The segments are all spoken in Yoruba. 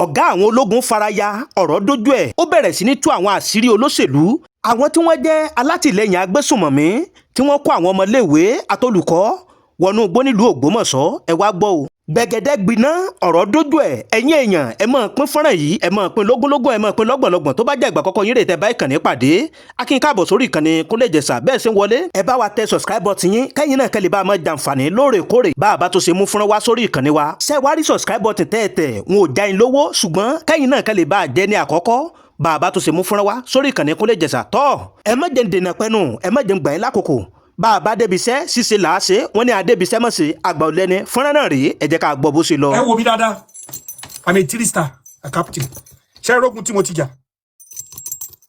ọ̀gá àwọn ológun faraya ọ̀rọ̀ dójú ẹ̀ ó bẹ̀rẹ̀ sí ní tú àwọn àṣírí olóṣèlú àwọn tí wọ́n jẹ́ alátìlẹyìn agbésùnmọ̀mí tí wọ́n kó àwọn ọmọléèwé àtolùkọ́ wọnú igbó nílùú Ògbómọ̀ṣọ́ ẹ wá gbọ́ o. gbẹ̀gẹ̀dẹ̀ gbiná ọ̀rọ̀ dójú ẹ̀ ẹ̀yin èèyàn ẹ máa pín fọ́nrán yìí ẹ máa pín lógúnlógún ẹ máa pín lọ́gbọ̀nlọ́gbọ̀n tó bá jẹ́ ìgbà àkọ́kọ́ yín rè tẹ́ bá ìkànnì pàdé akín káàbọ̀ sórí ìkànnì Kúnlé Ìjẹ̀ṣà bẹ́ẹ̀ ṣe ń wọlé ẹ bá wa tẹ subscribe button yín kẹ́yìn náà kẹ́lẹ́ bá máa jàǹfààní lóòrèkóòrè bá a bá tó ṣe mú fúnra wá sórí ìkànnì wa ṣé wá rí subscribe button tẹ́ẹ̀tẹ̀ wọn ò já yín lówó ṣùgbọ́n kẹ́yìn náà kẹ́lẹ́ bá a jẹ́ ní àkọ́kọ́ bá a bá tó ṣe mú fúnra wá sórí ìkànnì Kúnlé Ìjẹ̀ṣà tọ́ ẹ má jẹ́ ń dènà pẹ́nu ẹ má jẹ́ ń gbà yín lákòókò bá a bá débiṣẹ́ ṣíṣe là á ṣe wọ́n ní adébíṣẹ́ mọ̀ sí àgbà ọ̀lẹ́ni fúnra náà rèé ẹ jẹ́ ká gbọ́ bó ṣe lọ. ẹ wo mi dáadáa I'm a 3-star a captain ṣe é rógun tí mo ti jà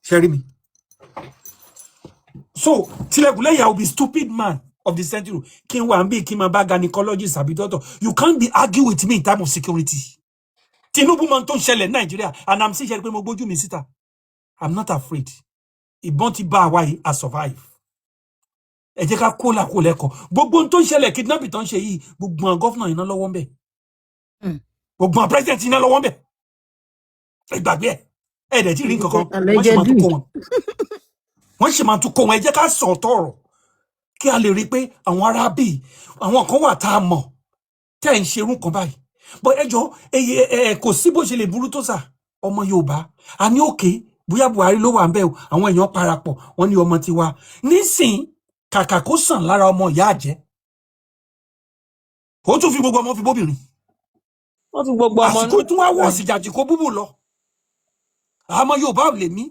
ṣe rí mi so tilẹ̀kùn lẹ́yìn I will be stupid man of the century kí n wà ń bí kí n máa bá gynecologist àbí doctor you can't be argue with me in time of security Tinubu máa ń tó ń ṣẹlẹ̀ ní Nàìjíríà and I'm still ṣe pé mo gbójú mi síta I'm not afraid ìbọn ti bá àwa yìí I survive ẹ jẹ́ ká kó làkó lẹ́kọ̀ọ́ gbogbo ohun tó ń ṣẹlẹ̀ kidnapping tó ń ṣe yìí gbogbo àwọn gọ́fúnà iná lọ́wọ́ ń bẹ̀ gbogbo àwọn president iná lọ́wọ́ ń bẹ̀ ẹ gbàgbé ẹ dẹ̀ tí rí nǹkan kan wọ́n sì máa tún kó wọn wọ́n sì máa tún kó wọn ẹ jẹ́ ká sọ tọ̀rọ̀ kí a lè rí i pé àwọn arábì àwọn kan wà tá a mọ̀ tẹ́ ń ṣerú kan báyìí bọ́ ẹ jọ kò sí bó ṣe lè burú tó sà ọmọ Yorùbá a ní òkè bóyá Buhari ló wà ń bẹ̀ o àwọn èèyàn parapọ̀ wọ́n ní ọmọ tiwa nísìnyí kàkà kó sàn lára ọmọ ìyá àjẹ́ ó tún fi gbogbo ọmọ fi bóbìnrin wọ́n fi gbogbo ọmọ àsìkò tún wá wọ̀ sí jàjì kó búbù lọ àmọ́ Yorùbá ò lè mí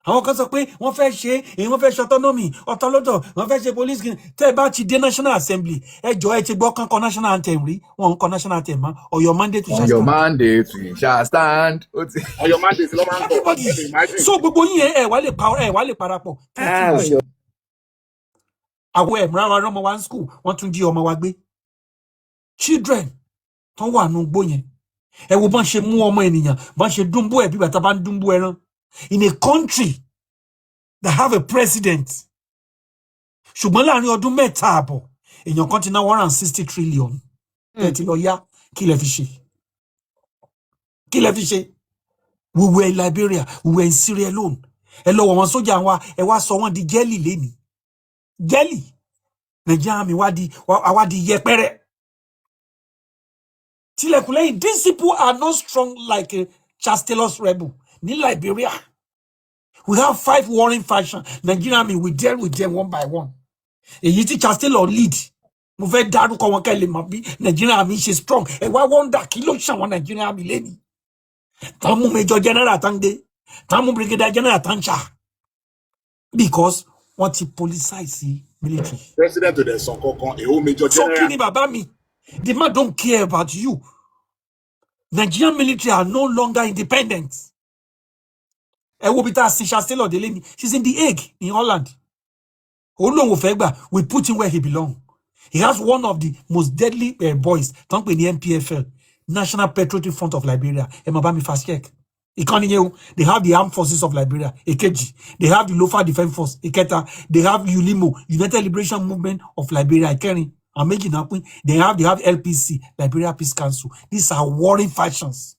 àwọn kan sọ pé wọ́n fẹ́ ṣe èyí wọ́n fẹ́ ṣe autonomy ọ̀tọ̀lọ́tọ̀ wọ́n fẹ́ ṣe police tẹ́ ẹ bá ti dé National Assembly ẹ jọ ẹ ti gbọ́ kankan national anthem rí wọn ń kọ national anthem mọ́ Ọ̀yọ́ mandate to shall stand. Your mandate we shall stand. Ọ̀yọ́ mandate ló máa ń kọ. So gbogbo yín ẹ wá lè parapọ̀ àwọn ẹ̀mìíràn wa ọmọ wa ní school wọ́n tún jí ọmọ wa gbé children tó wà nù gbó yẹn ẹ wo bọ́n ṣe mú ọmọ ènìyàn bọ́n ṣe dúnbú ẹ̀ bí bàtà bá ń dúnbú ẹran in a country that have a president ṣùgbọ́n láàrin ọdún mẹ́ta àbọ̀ èèyàn kan ti ná 160 trillion ẹ ti lọ yá kí lẹ fi ṣe we were in Liberia we were in Sierra Leone ẹ lọ wọ̀ wọn sójà wa ẹ wá sọ wọn di jẹ́lì lẹ́nìí jẹ́lì Nàìjíríà mi wá di yẹpẹrẹ tilẹ̀kùn lẹ́yìn these people are not strong like a Charles Taylor's rebel ní Liberia we have 5 warring factions Nigeria mi we deal with them one by one èyí tí Charles Taylor lead mo fẹ́ dárúkọ wọn kẹ́ lè mọ̀ bí Nigeria mi ṣe strong ẹ wá wonder kí ló ṣàwọn Nigeria mi lẹ́ni tán mú Major General tán gbé tán mú Brigadier General tán ṣá because wọ́n ti politicize military. President to the son kankan èwo Major General. So kí ni bàbá mi the man don't care about you. Nigerian military are no longer independent. Ẹ wo bí tá a sin Charles Taylor délé ni she's in the Hague in Holland. Olóhùn fẹ́ gbà we put him where he belong. He has one of the most deadly boys tán pè ní NPFL National Patriotic Front of Liberia. Ẹ máa bá mi fast check. Ìkànnì yẹn o they have the Armed Forces of Liberia èkejì they have the Local Defence Force ìkẹta they have ULIMO United Liberation Movement of Liberia ìkẹrin and méjì náà pín they have LPC Liberia Peace Council. These are warring factions.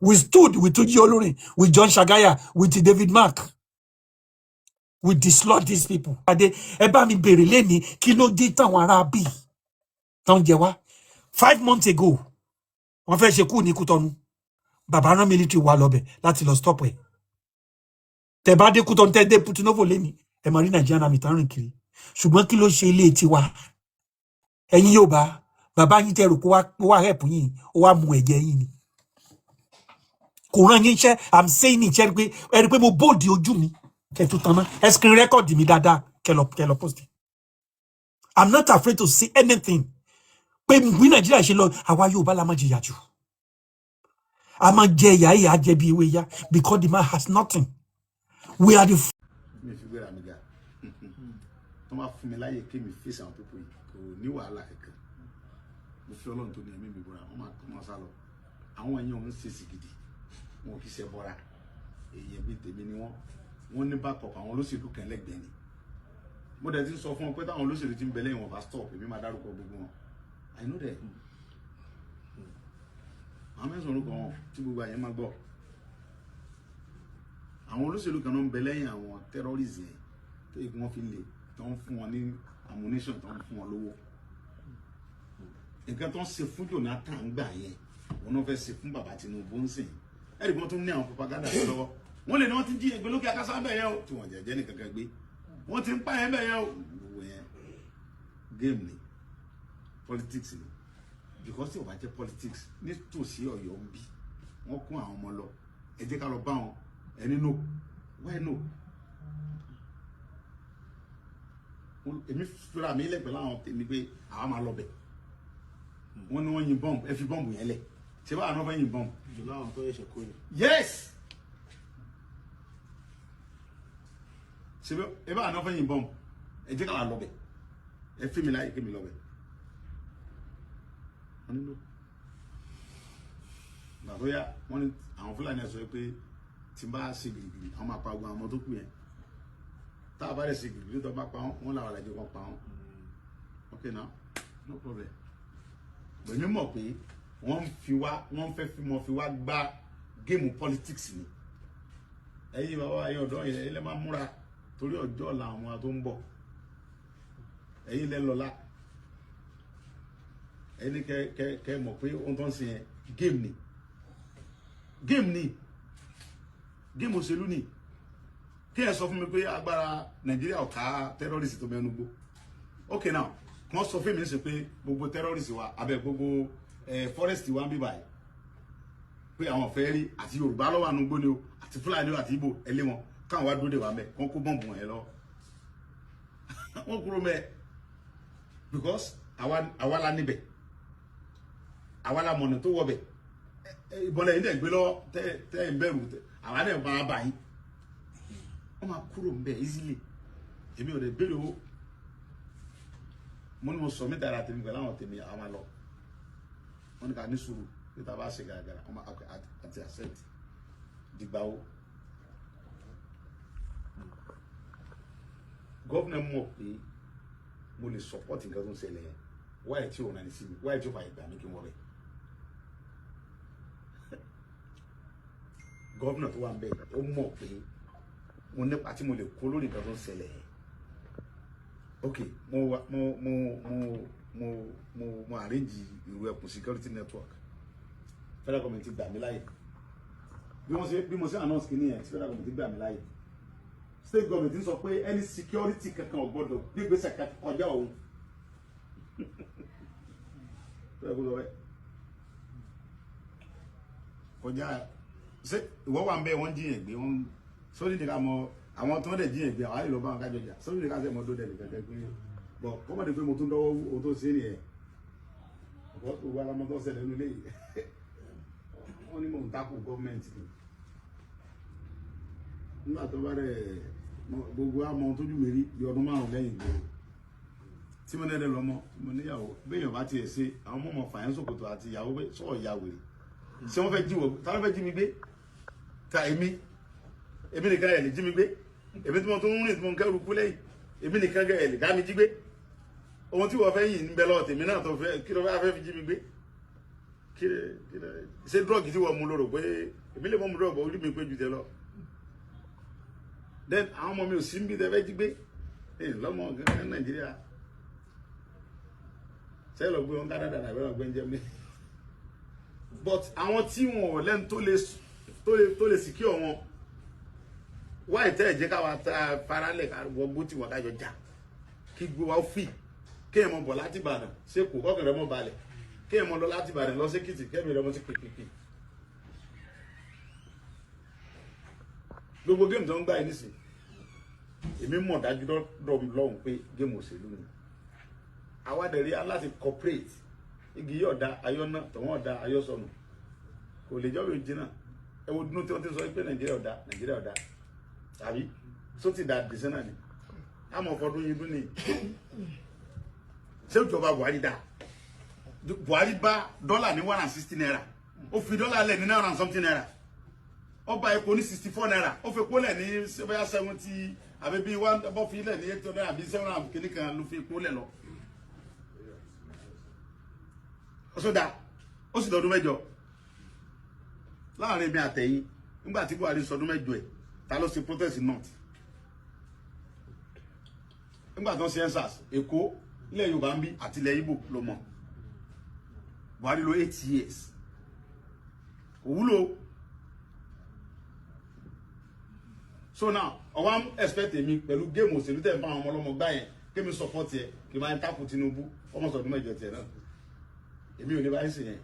We stood with Tuji Olorin with John Shagaya with David Mark. We dislodge these people. Ẹ bá mi bèrè lẹ́ni kí ló dé táwọn ará bí tán jẹ wá 5 months ago wọ́n fẹ́ ṣe kú ní Kútọ́nù bàbá rán military wà lọ́bẹ̀ láti lọ stop ẹ̀ tẹ́ bá dé Kútọ́nù tẹ́ dé Putunovo lẹ́ni ẹ máa rí Nàìjíríà náà mi tán rìn kiri ṣùgbọ́n kí ló ṣe ilé tiwa ẹ̀yin Yorùbá bàbá yín tẹ́ rò pé wá help yín ó wá mu ẹ̀jẹ̀ yín ni kò rán yín iṣẹ́ I'm saying it ẹ rí pé mo bóòdì ojú mi kẹtù tán náà ẹ screen record mi dáadáa kẹlọ post I'm not afraid to say anything pé bí Nàìjíríà ṣe lọ àwa Yorùbá la máa jìyà jù a máa jẹ ìyà yìí á jẹ bí ewé yá because the man has nothing we are the. mi fi gbéra mi ga tó máa fún mi láyè kí mi face àwọn pípọ̀ yìí kò ní wàhálà kankan mo fi Ọlọ́run tó ní ẹ̀mí mi bọ́ra wọ́n máa sá lọ àwọn èèyàn ń ṣèṣì gidi wọn kì í ṣe bọ́ra èèyàn bíi tèmi ni wọ́n ní backup àwọn olóṣèlú kan lẹ́gbẹ̀ẹ́ ni mo dẹ̀ ti sọ fún wọn pé táwọn olóṣèlú ti ń bẹ lẹ́yìn wọn bá stop èmi máa dárúkọ gbogbo wọn I know that àwọn mẹ́sàn-án orúkọ wọn tí gbogbo àyẹ̀ máa gbọ́ àwọn olóṣèlú kan náà ń bẹ lẹ́yìn àwọn terrorists yẹn tó yẹ kí wọ́n fi lè tó ń fún wọn ní ammunition tó ń fún wọn lówó nǹkan tó ń ṣe fún Jonathan gbà yẹn wọn náà fẹ́ ṣe fún bàbá Tinubu ń sìn ẹ̀rí wọn tún ní àwọn propaganda tó lọ́wọ́ wọn lè ní wọn ti jí ẹgbẹ́ lókè akásá bẹ̀ yẹn o tí wọn jẹ́jẹ́ nìkan kan gbé wọn ti ń pa yẹn bẹ̀ yẹn o gbogbo yẹn game ni politics ni because tí o bá jẹ́ politics nítòsí Ọ̀yọ́ ń bí wọ́n kún àwọn ọmọ lọ ẹ jẹ́ ká lọ bá wọn ẹni no why no èmi fúra mi lẹ́gbẹ̀ẹ́ láwọn tèmi pé àwa máa lọ bẹ̀ wọ́n ní wọ́n yin bọ́ǹbù ẹ fi bọ́ǹbù yẹn lẹ̀ ṣé báwa náà fẹ́ yin bọ́ǹbù. jùlọ àwọn tó yẹ ṣe kó ni. yes ṣé báwa náà fẹ́ yin bọ́ǹbù ẹ jẹ́ ká wà lọ bẹ̀ ẹ fi mi láyé kí mi lọ bẹ̀ wọ́n nílò gbà tó yá wọ́n ní àwọn Fúlàní ẹ̀ sọ pé tí n bá ṣe gìrìgìrì àwọn máa pa ogun àwọn ọmọ tó kù yẹn tá a bá rẹ̀ ṣe gìrìgìrì tó bá pa wọ́n làwọn àlejò kan pa wọ́n okay now no problem gbẹ̀mí mọ̀ pé wọ́n fẹ́ fi mọ̀ fi wá gbá géèmù politics ni ẹ̀yin bàbá ẹ̀yin ọ̀dọ́ yẹn ẹ̀yin lẹ́ máa múra torí ọjọ́ ọ̀la àwọn ọmọ tó ń bọ̀ ẹ̀yin lẹ́ lọ́la ẹni kẹ́ mọ̀ pé ohun tó ń ṣe yẹn géèmù ni géèmù òṣèlú ni kí ẹ sọ fún mi pé agbára Nàìjíríà ò ká terrorist tó mẹ́nu gbó okay now wọ́n sọ fún mi ṣe pé gbogbo terrorist wa abẹ gbogbo forest wa ń bí báyìí pé àwọn fẹ́ rí àti Yorùbá lọ́wọ́ àánú gbóni o àti Fúlàní àti Ìgbò ẹlé wọn káwọn wá dúró dè wá mẹ́ wọ́n kó bọ́ǹbù wọn yẹn lọ wọ́n kúrò mẹ́ because àwa la níbẹ̀ àwa la mọ̀nà tó wọ̀ bẹ̀ ìbọ̀lẹ̀ yìí dẹ̀ gbé lọ tẹ́ ń bẹ̀rù àwa dẹ̀ máa bà yín wọ́n máa kúrò ń bẹ̀ easily èmi ò dẹ̀ béèrè o mo ní mo sọ mí dára tèmi pẹ̀lú àwọn tèmi àwọn máa lọ wọ́n ní ká ní sùúrù pé tá a bá ṣe gàgàrà wọ́n máa àti accept dìgbà o gọ́vnà mọ̀ pé mo lè support nǹkan tó ń ṣẹlẹ̀ yẹn wáyé tí ò náà ní sí mi wáyé tí ò fà ìgbà mi kí n wọ bẹ̀ gọ́vnà tó wà ń bẹ̀ ó mọ̀ pé mo nípa tí mo lè kó lórí nǹkan tó ń ṣẹlẹ̀ yẹn ok mo arrange ìrù ẹkùn security network federal government ti gbà mí láyè bí mo ṣe announce kìíní yẹn federal government ti gbà mí láyè state government ń sọ pé any security kankan ò gbọdọ̀ gbégbèsè kọjá òun kọjá ṣé ìwọ wà ń bẹ wọn jiyàn gbé wọn sórí ìdíkà mọ àwọn tó ń dẹ̀ jíyàn gbé àwọn àìlọ́ bá wọn kájọ jà sórí ìdíkà sẹ́ mọ́ tó dẹ̀ nìkan pé bọ̀ kọ́mọ̀dé pé mo tún dọ́wọ́ o tó ṣe nìyẹn ọ̀pọ̀ tó wà lámọ́ tó ṣẹlẹ̀ nílé yìí wọ́n ní mò ń takò gọ́ọ̀mẹ̀ntì ni nígbà tó bá rẹ̀ gbogbo àmọ́ tójú mi rí bí ọdún márùn lẹ́yìn ìgboro tí mo nẹ́ẹ̀dẹ̀ lọ́mọ tí mo níyàwó béèyàn bá tiẹ̀ ṣe àwọn mọ̀mọ́ fàyẹ́n sòkòtò àti ìyàwó sọ̀rọ̀ ìyá wèrè ṣé wọ́n fẹ́ jí wọ ta ló fẹ́ jí mi gbé ta èmi nìkan ẹ̀ lè jí mi gbé èmi tí mo tún ń rìn tí mo ń kẹ́rù kú lẹ́yìn èmi nìkan ẹ̀ lè dá mi jí gbé ohun tí wọ́n fẹ́ yìn ń bẹ lọ́wọ́ tèmi náà tó fẹ́ kí ló fẹ́ fi jí mi gbé ṣé drọ́ọ̀gì tí wọ́n mú lóró pé èmi lè mọ́ mu drọ́ọ̀gì orí mi pé ju tẹ lọ then àwọn ọmọ mi ò sí ń bí tẹ fẹ́ jí gbé lọ́mọ gẹ́gẹ́ Nàìjíríà ṣé lọ gbé wọn Canada nàbẹ́ lọ gbé ń jẹ́ mi but àwọn tí wọn ò lẹ́nu tó lè secure wọn wáyé tẹ́ ẹ̀ jẹ́ káwa ta faralẹ̀ ká wọgbó tí wọ́n kájọ jà kí gbé wa fi kéèyàn mọ̀ bọ̀ láti Ìbàdàn sẹ́kù kọ́kàn rẹ̀ mọ̀ balẹ̀ kéèyàn mọ̀ lọ láti Ìbàdàn lọ sí Èkìtì kẹ́mi rẹ̀ mọ̀ sí pèpèpè gbogbo géèmù tó ń gbà yìí nísìn èmi mọ̀ dájú lọ́hùn pé géèmù òṣèlú ni àwádẹ̀rí aláti corporate igi yóò da ayọ́nà tọ̀wọ́n da ayọ́sọ̀nù kò lè jọ́ ìjìnà ẹwọ́ dúnú tí wọ́n ti sọ pé Nàìjíríà ọ̀dà tàbí tó ti dà dìsẹ́ náà ni a mọ̀ fọdún yìí dún ní ṣé ìjọba Buhari dá Buhari bá dọ́là ní 160 naira ó fi dọ́là lẹ̀ ní 900 something naira ó bá epo ní 64 naira ó fi epo lẹ̀ ní 70 àbí bí wọ́n bọ́ fi lẹ̀ ní 800 àbí 700 kìíní kan ló fi epo lẹ̀ lọ ó sọ dá ó sì dọ̀dún mẹ́jọ láàrin mi àtẹ̀yìn nígbà tí Buhari sọdún mẹ́jọ ẹ̀ ta ló ṣe protest north nígbà tó ń ṣe ensas Èkó ilẹ̀ Yorùbá ń bí àti ilẹ̀ Ìgbò ló mọ̀ Buhari lò 8 years òwúlò. So now ọwọ́ expect mi pẹ̀lú géèmù òṣèlú tẹ̀ ń bá àwọn ọmọ ọlọ́mọ gbá yẹn kémi support yẹ kí n máa ń tákù Tinubu ọmọ sọdún mẹ́jọ tiẹ̀ náà èmi ò ní báyìí sè yẹn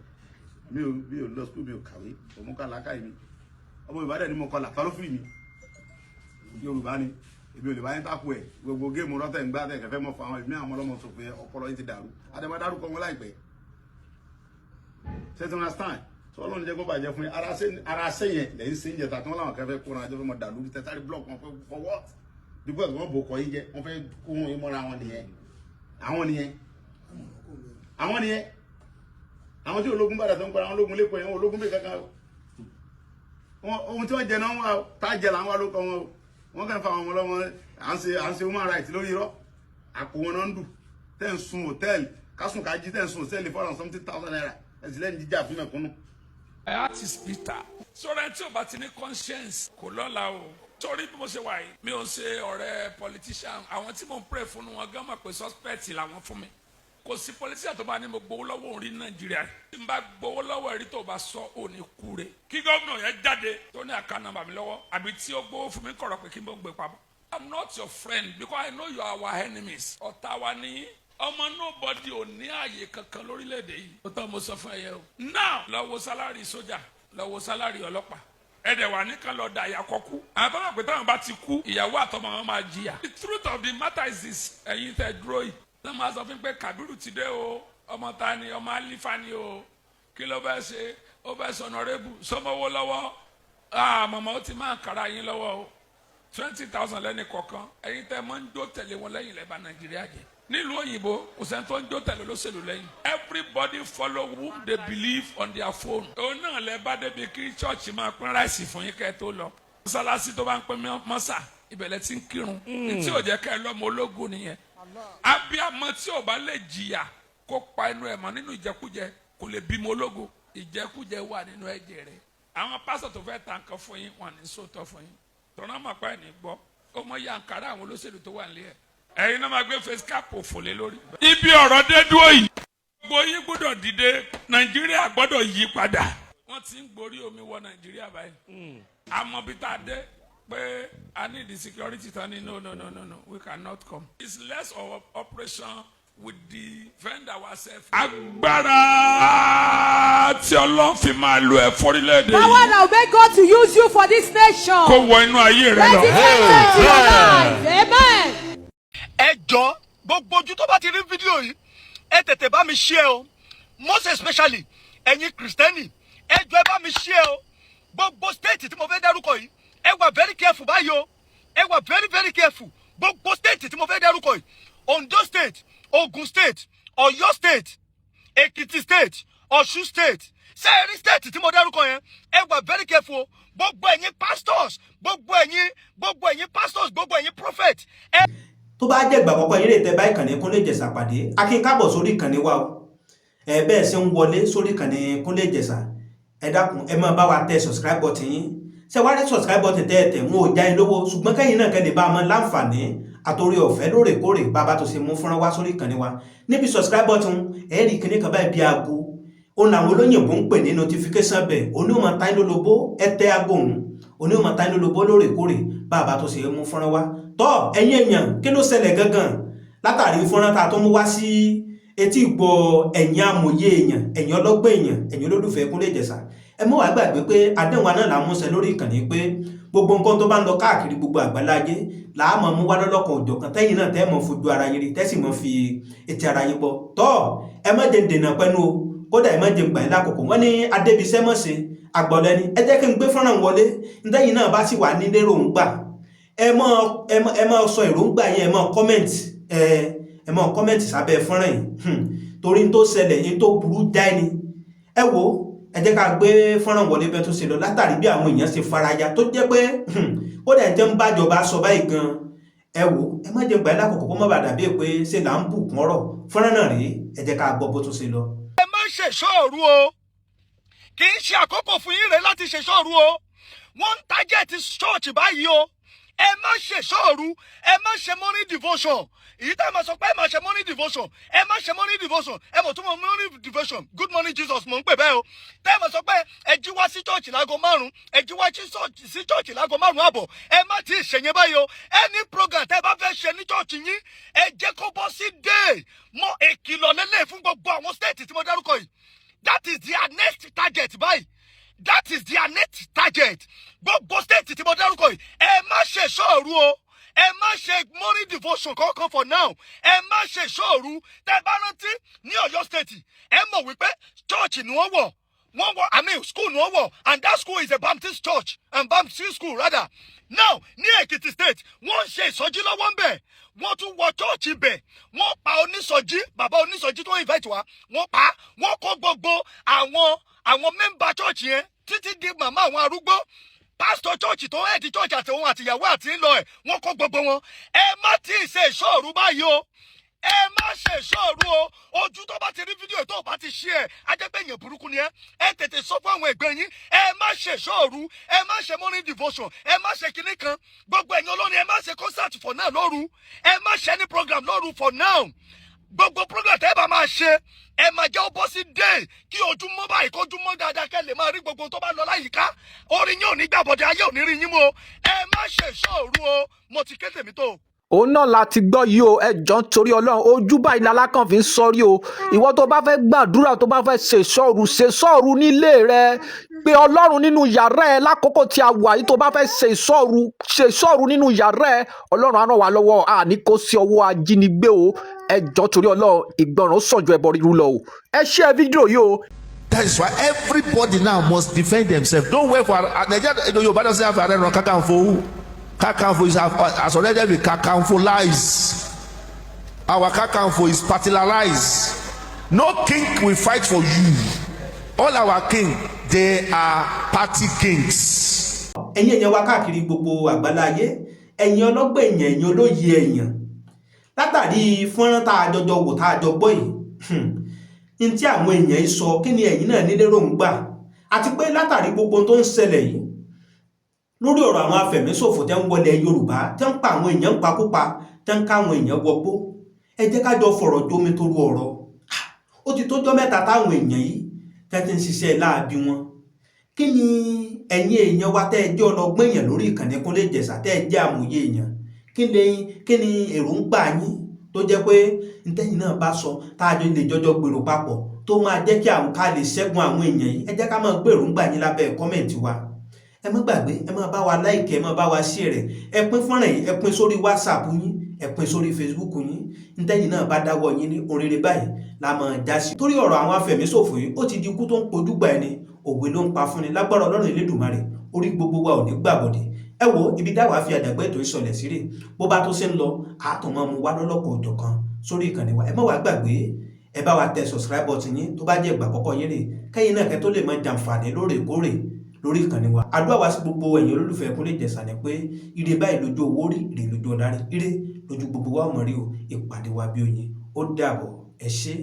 mi ò lọ school mi ò kàwé òmùkà làákàyè mi ọmọ Ìbàdàn ni mo kọ làtọ́ ló fi mi Yorùbá ni èmi ò lè báyìí tákù ẹ̀ gbogbo géèmù rọ́tẹ̀ ń gbá tẹ̀ kẹfẹ́ mọ́ fún àwọn ìmí àwọn ọlọ́mọ sọ pé ọpọlọ yìí ti dàrú adẹ́mọ́ dárúkọ wọn láìpẹ́ ṣètò understand so Ọlọ́run jẹ́ kó bàjẹ́ fún yín ara ṣe yẹn lẹ́yìn ṣe ń jẹta tí wọ́n láwọn kẹfẹ́ kóra ajọ́ fẹ́ mọ dàlú tẹ́tàrí blọọkì wọn fẹ́ for what because wọ́n bò kọ́ yín jẹ́ wọ́n fẹ́ kó wọn yín mọ́ra wọn nìyẹn àwọn tí ológun bàdà tó ń para àwọn ológun lẹ́kọ̀ọ́ yẹn ológun bẹ́ẹ̀ kankan ohun tí wọ́n jẹ náà wà tá a jẹ là ń wá lóko wọn wọ́n kàn fa àwọn ọmọlọ́mọ à ń ṣe human rights lórí irọ́ àpò wọn náà ń dù tẹ́ ń sun hòtẹ́ẹ̀lì kásùn kájí tẹ́ ń sun hòtẹ́ẹ̀lì $470,000 ẹ̀sìn lẹ́yìn jíjà fún mẹ̀kúnnù. artist Peter sọ̀rọ̀ ẹni tí o bá ti ní conscience kò lọ́la o torí bí mo ṣe wà yìí mi ò ń ṣe ọ̀rẹ́ politician àwọn tí mo ń pray fún wọn gan mọ̀ pé suspect làwọn fún mi kò sí politician tó bá ní mo gbowó lọ́wọ́ orí Nàìjíríà tí n bá gbowó lọ́wọ́ ẹ̀rí tó bá sọ òní kúre kí gómìnà yẹn jáde tó ní àká nọ́mbà mi lọ́wọ́ àbí tí ó gbowó fún mi kọ̀rọ̀ pé kí n bó gbé pamọ́. I'm not your friend because I know you are our enemies ọ̀tá wa ní ọmọ nobody ò ní ààyè kankan lórílẹ̀‐èdè yìí ó tọ́ mo sọ fún ẹyẹ o now lọ wo sálárì sójà lọ wo sálárì ọlọ́pàá ẹ̀dẹ̀ wà nìkan lọ da ìyàkọ́ kú àwọn tó wà pé táwọn bá ti kú ìyàwó àtọmọ wọn máa jìyà. The truth of the matter is this ẹ̀yin tẹ dúró yìí ló máa sọ fún pé Kàbírù ti dé o ọmọ ta ni ọmọ Alifa ni o kí ló fẹ́ ṣe ó fẹ́ sọ̀nà rẹ́bù sọmọwó lọ́wọ́ mọ̀mọ́ ó ti máa kára yín lọ́wọ́ o 20,000 lẹ́ni kọ̀ọ̀kan ẹ̀yin tẹ mọ́ ń jó tẹ̀lé wọn lẹ́yìn lẹ́bàá Nàìjíríà jẹ́ nílùú òyìnbó kò sẹ́ni tó ń jó tẹ̀lé olóṣèlú lẹ́yìn. Everybody follow whom they believe on their phone. òun náà lẹ bá débi kí chọ́ọ̀chì máa pín ráìsì fún yín kẹ́ ẹ tó lọ. mọ́sálásí tó bá ń pín mọ́sà ìbẹ̀lẹ̀ tí ń kírun. tí ò jẹ́ kẹ́ ẹ lọ́mọ ológun nìyẹn. abiyamọ tí ò bá lè jìyà kó pa inú ẹ̀ mọ́ nínú ìjẹkújẹ kò lè bímọ ológun. ìjẹkújẹ wà nínú ẹ̀jẹ̀ rẹ̀. àwọn pásítọ̀ tó fẹ́ ta nǹkan fún yín wọn ní sóòótọ́ fún yín. tọ́nà mọ̀ pa ẹ̀ ní gbọ́ ó mọ yankara àwọn olóṣèlú tó wà nílé ẹ̀ ẹ̀yin náà máa gbé face cap òfòlé lórí. ibi ọ̀rọ̀ dé dúró yìí. gbogbo yín gbọ́dọ̀ dìde Nàìjíríà gbọ́dọ̀ yí padà. wọ́n ti ń gborí omi wọ Nàìjíríà báyìí. àmọ́ bí tá a dé pé I need the security tán ní no we cannot come. it's less of operation with defend ourselves. agbára tí Ọlọ́run fi máa lo ẹ̀ fọ́rílẹ̀-èdè yìí. power that will make God to use you for this nation. kó wọ inú ayé rẹ lọ. let it enter into your life. Amen. ẹ jọ gbogbo ojú tó bá ti rí fídíò yìí ẹ tètè bá mi share o most especially ẹ̀yin kristẹni ẹ jọ ẹ bá mi share o gbogbo state tí mo fẹ́ dárúkọ yìí ẹ wà very careful báyìí o ẹ wà very careful gbogbo state tí mo fẹ́ dárúkọ yìí Ondo state Ogun state Ọ̀yọ́ state Ekiti state Ọ̀ṣun state sẹ́ẹ̀rí state tí mo dárúkọ yẹn ẹ wà very careful o gbogbo ẹ̀yin pastors gbogbo ẹ̀yin pastors gbogbo ẹ̀yin prophet tó bá jẹ́ ìgbà àkọ́kọ́ eré ìtẹ́ bá ìkànnì Kúnlé Ìjẹ̀ṣà pàdé akin kábọ̀ sórí ìkànnì wa o bẹ́ẹ̀ ṣe ń wọlé sórí ìkànnì Kúnlé Ìjẹ̀ṣà ẹ dákun ẹ máa bá wa tẹ subscribe button yín ṣe wá rí subscribe button tẹ́ẹ̀tẹ̀ wọn ò já yín lówó ṣùgbọ́n kẹ́yìn náà kẹ́lẹ̀ bá a mọ láǹfààní àtòrí ọ̀fẹ́ lóòrèkóòrè bàbá tó ṣe mú fúnra wá sórí ìkànnì wa níbi subscribe button ẹ̀ẹ́rì kíní kan báyìí bí aago òun làwọn olóyìnbó ń pè ní notification bell oníwọ̀n táyín lólobó ẹ tẹ aago òun oníwọ̀n táyín lólobó lóòrèkóòrè bàbá tó ṣe mú fúnra wá tọ́ ẹ̀yin èèyàn kí ló ṣẹlẹ̀ gangan látàrí fúnra ta tó mú wá sí etí ìgbọ́ ẹ̀yin amòye èèyàn ẹ̀yin ọlọ́gbọ́n èèyàn ẹ̀yin olólùfẹ́ Kúnlé Ìjẹ̀ṣà ẹ mọ́ wàá gbàgbé pé àdéhùn náà là ń múṣẹ lórí ìkànnì pé gbogbo nǹkan tó bá ń lọ káàkiri gbogbo àgbáláyé làá mọ̀ mú wá lọ́lọ́kan òjọ̀kan tẹ́yìn náà tẹ́ mọ̀ fojú ara yín rí tẹ́sì mọ̀ fi etí ara yín gbọ́ tọ́ ẹ má jẹ́ dènà pẹ́nu o kódà ẹ má jẹ́ gbà yín lákòókò wọ́n ní adébísẹ́ mọ̀ sí àgbọ̀lẹ́ni ẹ jẹ́ kí n gbé fọ́nrán wọlé ntẹ́yìn náà bá sì wà nílé ròǹgbà ẹ mọ sọ èròǹgbà yẹn ẹ mọ kọ́mẹ̀ntì sábẹ́ fọ́nrán yìí torí n tó ṣẹlẹ̀ yìí tó burú jáì ni ẹ wo ẹ jẹ́ ká gbé fọ́nrán wọlé bẹ́ẹ̀ tó ṣe lọ látàrí bí àwọn èèyàn ṣe faraya tó jẹ́ pé ó dẹ̀ jẹ́ ń bájọba sọ báyìí gan ẹ wo ẹ má jẹ́ gbà ẹ́ lákòókò kó má bàa dàbí pé ṣe là ń bù kún ọ̀rọ̀ fọ́nrán náà rèé ẹ jẹ́ ká gbọ́ bó tó ṣe lọ. ẹ má ṣe ṣọ́ọ̀rù o kì í ṣe àkókò fún yín rẹ̀ láti ṣe ìṣọ́ òru o. Wọ́n ń tájẹ̀tì church báyìí o. Ẹ má ṣe ìṣọ́ òru, ẹ má ṣe morning devotion. Èyí tá a máa sọ pé ẹ máa ṣe morning devotion, ẹ má ṣe morning devotion, ẹ mọ̀ tó mọ̀ morning devotion, good morning Jesus mò ń pè bẹ́ẹ̀ o. Tẹ́ ẹ máa sọ pé ẹ jí wá sí church láago 5, ẹ jí wá sí church láago 5 àbọ̀, ẹ má ti ṣèyẹn báyìí o. Any program tẹ́ ẹ bá fẹ́ ṣe ní church yín, ẹ jẹ́ kó bọ́ sí day. Mọ èkìlọ̀ lélẹ̀ fún gbogbo àwọn state tí mo dárúkọ yìí. That is their next target báyìí. That is their next target. Gbogbo state tí mo dárúkọ yìí, ẹ má ṣe ìṣọ́ òru o. Ẹ má ṣe morning devotion kankan for now. Ẹ má ṣe ìṣọ́ òru. Tẹ́ bá rántí ní Ọ̀yọ́ state, ẹ mọ̀ wípé church ni wọ́n wọ̀. I mean school ni wọ́n wọ̀. And that school is a Baptist church. And Baptist school rather. Now, ní Èkìtì state, wọ́n ṣe ìsọjí lọ́wọ́ ń bẹ̀. Wọ́n tún wọ church ibẹ̀. Wọ́n pa onísọjí, bàbá onísọjí tó invite wa. Wọ́n pa, wọ́n kó gbogbo àwọn member church yẹn títí di màmá àwọn arúgbó. Pastor church tó head church àti òun àtìyàwó àti ńlọ ẹ̀ wọ́n kó gbogbo wọn. Ẹ má tí ì ṣe ìṣọ́ òru báyìí o. Ẹ má ṣe ìṣọ́ òru o. Ojú tó bá ti rí fídíò tó bá ti ṣí ẹ ajẹ́pẹ́ èèyàn burúkú ni ẹ. Ẹ tètè sọ fún àwọn ẹgbẹ́ yín. Ẹ má ṣe ìṣọ́ òru. Ẹ má ṣe morning devotion. Ẹ má ṣe kinní kan. Gbogbo ẹ̀yin olórin ẹ má ṣe concert for now lóru. Ẹ má ṣe any program lóru for now. Gbogbo program tẹ́ ẹ bá máa ṣe ẹ máa jẹ́ ó bọ́ sí day kí ojúmọ́ báyìí kójúmọ́ dáadáa kẹ́ lè máa rí gbogbo tó bá lọ láyìíká. Orin yín ò ní gbàbọ̀dẹ̀ ayé ò ní rí yín mú o. Ẹ má ṣe ìṣọ́ òru o. Mo ti ké tèmi tó. òun náà láti gbọ́ yìí o ẹjọ́ torí ọlọ́run ojú báyìí lalákàn fi ń sọrí o ìwọ tó bá fẹ́ gbàdúrà tó bá fẹ́ ṣe ìṣọ́ru nílé rẹ pé ọlọ́run nínú yàrá ẹ lákòókò tí a wà yìí tó bá fẹ́ ṣe ìṣọ́ru nínú yàrá ẹ ọlọ́run á ràn wá lọ́wọ́ àní kó sí ọwọ́ ajínigbé o ẹjọ́ torí ọlọ́run ìgbọràn sọ̀jọ̀ ẹbọ rírú lọ o ẹ share fídíò yìí o. That is why everybody now must defend themselves. Don't wait for Nigeria. Yoruba doesn't have Ààrẹ Ọ̀nà Kakanfò. Kakanfò has already been Kakanfò-ized. Our Kakanfò is particularized. No king will fight for you. All our king, they are party kings. Ẹ̀yin èèyàn wa káàkiri gbogbo àgbáláyé, ẹ̀yin ọlọ́gbọ́n èèyàn, ẹ̀yin olóye èèyàn. Látàrí fọ́nrán tá a jọjọ wò tá a jọ gbọ́ yìí. Ní tí àwọn èèyàn yìí sọ kí ni ẹ̀yin náà ní lérò ń gbà àti pé látàrí gbogbo tó ń ṣẹlẹ̀ yìí lórí ọ̀rọ̀ àwọn afẹ̀míṣòfò tẹ́ ń wọlé Yorùbá tẹ́ ń pa àwọn èèyàn pakúpa tẹ́ ń ká àwọn èèyàn wọgbó ẹ jẹ́ ká jọ fọ̀rọ̀ jómi toru ọ̀rọ̀ ó ti tójọ́ mẹ́ta táwọn èèyàn yìí tẹ́ ti ń ṣiṣẹ́ láabi wọn kí ni ẹ̀yin èèyàn wa tẹ́ ẹ jẹ́ ọlọ́gbọ́n èèyàn lórí ìkànnì Kúnlé Ìjẹ̀ṣà tẹ́ ẹ jẹ́ àmúyẹ èèyàn kí ni èròǹgbà yín tó jẹ́ pé ntẹ́yìn náà bá sọ táàjọ lè jọjọ gbèrò papọ̀ tó máa jẹ́ kí àwọn ká lè ṣẹ́gun àwọn èèyàn yìí ẹ jẹ́ ká máa gbèrò ńgbà yín lábẹ́ kọ́mẹ̀ntì wa ẹ má gbàgbé ẹ máa bá wa láìkẹ́ ẹ máa bá wa share ẹ pín fọ́nrán yìí ẹ pín sórí WhatsApp yín ẹ pín sórí Facebook yín ntẹ́yìn náà bá dáwọ́ yín ní oríire báyìí la máa já sí torí ọ̀rọ̀ àwọn afẹ̀míṣòfò yìí ó ti di ikú tó ń pojúgbà ẹni òwe ló ń pa fúnni lágbára Ọlọ́run Elédùmarè orí gbogbo wa ò ní gbàbọ̀dẹ̀ ẹ wo ibi dáwà fi àdàgbẹ́ ètò ìsọ̀lẹ̀ síre bó bá tó ṣe ń lọ àtọ̀mọ́ mu wá lọ́lọ́kọ̀ òjọ̀kan sórí ìkànnì wa ẹ má wá gbàgbé ẹ bá wa tẹ subscribe button yín tó bá jẹ́ ìgbà àkọ́kọ́ yín rè kẹ́yìn náà kẹ́ tó lè máa jàǹfààní lóòrèkóòrè lórí ìkànnì wa àdúrà wa sí gbogbo ẹ̀yin olólùfẹ́ Kúnlé Ìjẹ̀ṣà ni pé ire báyìí lójú owó rí ire lójú ọ̀la rí ire lójú gbogbo wa ọmọ rí o ìpàdé wa bí oyin ó dàbọ̀ ẹ ṣé.